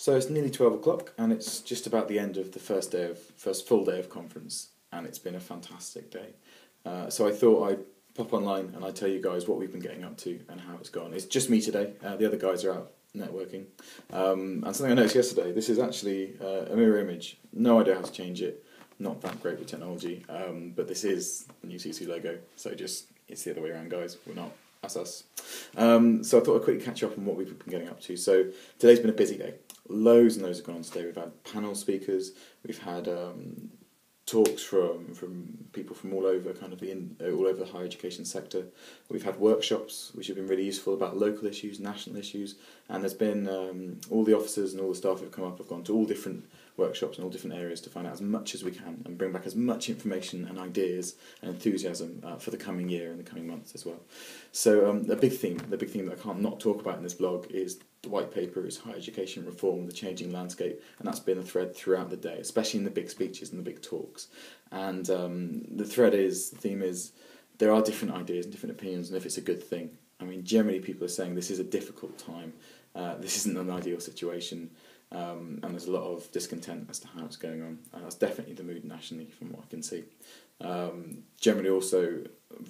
So it's nearly 12 o'clock, and it's just about the end of the first full day of conference, and it's been a fantastic day. So I thought I'd pop online and I'd tell you guys what we've been getting up to and how it's gone. It's just me today. The other guys are out networking. And something I noticed yesterday, this is actually a mirror image. No idea how to change it. Not that great with technology, but this is the new Susu logo. So it's the other way around, guys. We're not. That's us. So I thought I'd quickly catch up on what we've been getting up to. So today's been a busy day. Loads and loads have gone on today. We've had panel speakers. We've had talks from people from all over all over the higher education sector. We've had workshops which have been really useful about local issues, national issues, and there's been all the officers and all the staff who've come up have gone to all different workshops in all different areas to find out as much as we can and bring back as much information and ideas and enthusiasm for the coming year and the coming months as well. So the big theme that I can't not talk about in this blog is the white paper, is higher education reform, the changing landscape, and that's been a thread throughout the day, especially in the big speeches and the big talks. And the theme is there are different ideas and different opinions, and if it's a good thing. I mean, generally people are saying this is a difficult time, this isn't an ideal situation, and there's a lot of discontent as to how it's going on. That's definitely the mood nationally from what I can see. Generally also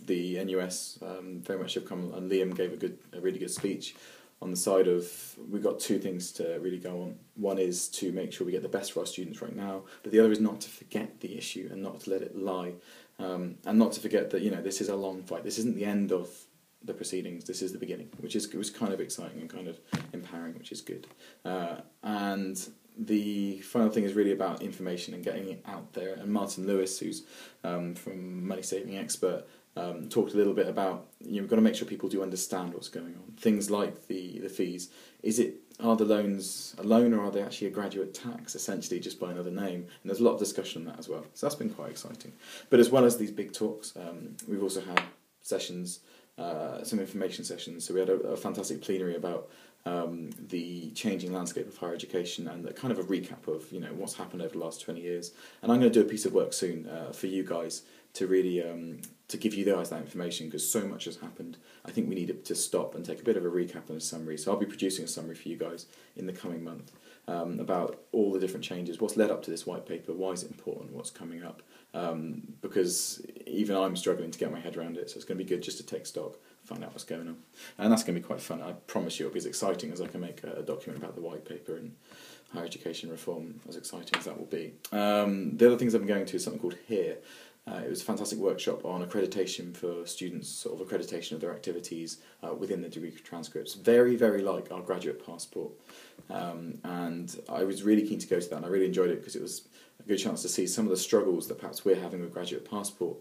the NUS very much have come, and Liam gave a really good speech on the side of, we've got two things to really go on. One is to make sure we get the best for our students right now, but the other is not to forget the issue and not to let it lie, and not to forget that this is a long fight. This isn't the end of the proceedings, this is the beginning, which was kind of exciting and kind of empowering, which is good. And the final thing is really about information and getting it out there. And Martin Lewis, who's from Money Saving Expert, talked a little bit about we've got to make sure people do understand what's going on. Things like the fees. Are the loans a loan, or are they actually a graduate tax, essentially just by another name? And there's a lot of discussion on that as well. So that's been quite exciting. But as well as these big talks, we've also had sessions, some information sessions. So we had a fantastic plenary about the changing landscape of higher education and kind of a recap of what's happened over the last 20 years. And I'm going to do a piece of work soon for you guys to really to give you guys that information, because so much has happened. I think we need to stop and take a bit of a recap and a summary. So I'll be producing a summary for you guys in the coming month about all the different changes, what's led up to this white paper, why is it important, what's coming up, because even I'm struggling to get my head around it, so it's going to be good just to take stock, find out what's going on. And that's going to be quite fun. I promise you it'll be as exciting as I can make a document about the white paper and higher education reform, as exciting as that will be. The other things I've been going to is something called HERE. It was a fantastic workshop on accreditation for students, sort of accreditation of their activities within the degree transcripts. Very, very like our graduate passport. And I was really keen to go to that, and I really enjoyed it because it was a good chance to see some of the struggles that perhaps we're having with graduate passport,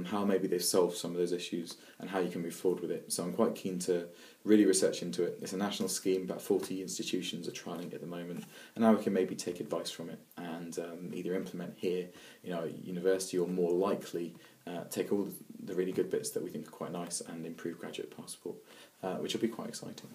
how maybe they've solved some of those issues and how you can move forward with it. So I'm quite keen to really research into it. It's a national scheme, about 40 institutions are trialling it at the moment, and now we can maybe take advice from it and either implement here at university, or more likely take all the really good bits that we think are quite nice and improve graduate passport, which will be quite exciting,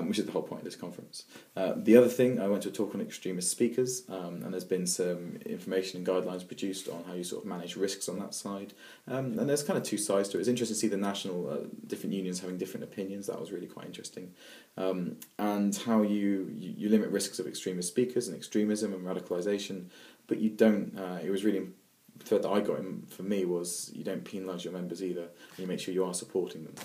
which is the whole point of this conference. The other thing, I went to a talk on extremist speakers, and there's been some information and guidelines produced on how you sort of manage risks on that side. And there's kind of two sides to it. It's interesting to see the national different unions having different opinions. That was really quite interesting. And how you limit risks of extremist speakers and extremism and radicalisation, but you don't, it was really, the thread that I got in for me was you don't penalise your members either, and you make sure you are supporting them,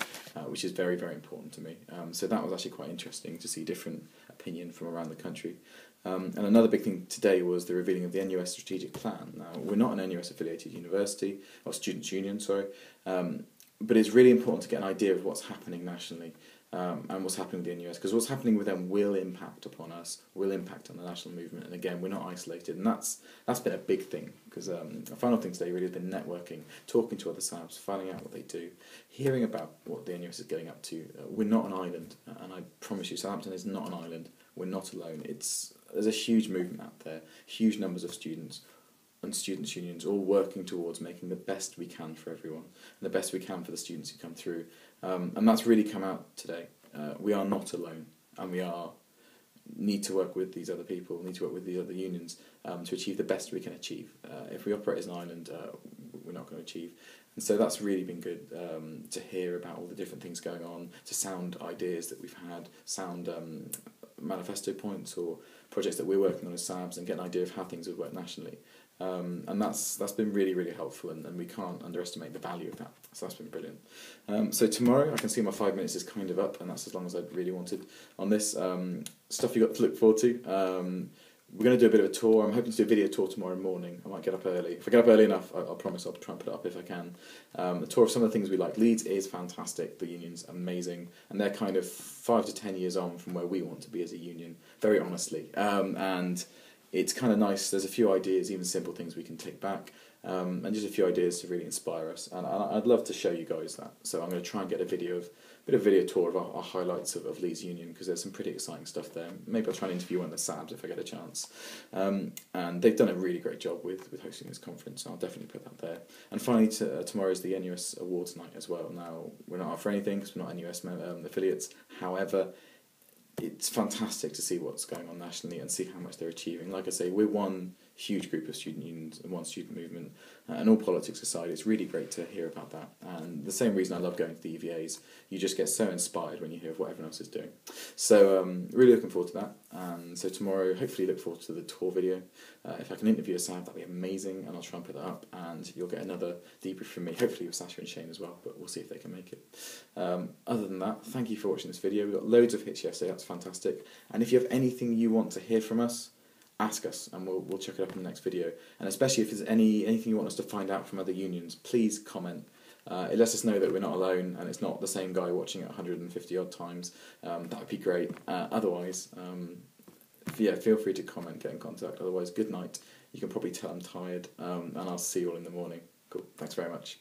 which is very, very important to me. So that was actually quite interesting to see different opinion from around the country. And another big thing today was the revealing of the NUS strategic plan. Now, we're not an NUS affiliated university, or students' union, sorry, but it's really important to get an idea of what's happening nationally. And what's happening with the NUS, because what's happening with them will impact upon us, will impact on the national movement, and again, we're not isolated, and that's been a big thing, because the final thing today really has been networking, talking to other Sabbs, finding out what they do, hearing about what the NUS is getting up to. We're not an island, and I promise you, Southampton is not an island. We're not alone. There's a huge movement out there, huge numbers of students and students' unions all working towards making the best we can for everyone, and the best we can for the students who come through. And that's really come out today. We are not alone, and we need to work with these other people, need to work with the other unions to achieve the best we can achieve. If we operate as an island, we're not going to achieve. And so that's really been good to hear about all the different things going on, to sound ideas that we've had, sound manifesto points or projects that we're working on as Sabbs and get an idea of how things would work nationally. And that's been really, really helpful, and we can't underestimate the value of that. So that's been brilliant. So tomorrow, I can see my 5 minutes is kind of up, and that's as long as I really wanted on this. Stuff you got to look forward to. We're going to do a bit of a tour. I'm hoping to do a video tour tomorrow morning. I might get up early. If I get up early enough, I'll promise I'll try and put it up if I can. A tour of some of the things we like. Leeds is fantastic. The union's amazing. And they're kind of 5 to 10 years on from where we want to be as a union, very honestly. And it's kind of nice. There's a few ideas, even simple things we can take back. And just a few ideas to really inspire us. And I'd love to show you guys that. So I'm going to try and get a bit of video tour of our highlights of Leeds Union, because there's some pretty exciting stuff there. Maybe I'll try and interview one of the Sabbs if I get a chance. And they've done a really great job with hosting this conference. So I'll definitely put that there. And finally, tomorrow is the NUS Awards night as well. Now, we're not up for anything because we're not NUS affiliates. However, it's fantastic to see what's going on nationally and see how much they're achieving. Like I say, we're one huge group of student unions and one student movement, and all politics aside, it's really great to hear about that. And the same reason I love going to the EVAs, you just get so inspired when you hear of what everyone else is doing. So really looking forward to that. And so tomorrow, hopefully look forward to the tour video. If I can interview a Sam, that'd be amazing, and I'll try and put that up, and you'll get another debrief from me, hopefully with Sasha and Shane as well, but we'll see if they can make it. Other than that, thank you for watching this video. We got loads of hits yesterday, that's fantastic. And if you have anything you want to hear from us, ask us, and we'll check it up in the next video. And especially if there's anything you want us to find out from other unions, please comment. It lets us know that we're not alone, and it's not the same guy watching it 150 odd times. That would be great. Otherwise, yeah, feel free to comment, get in contact. Otherwise, good night. You can probably tell I'm tired, and I'll see you all in the morning. Cool. Thanks very much.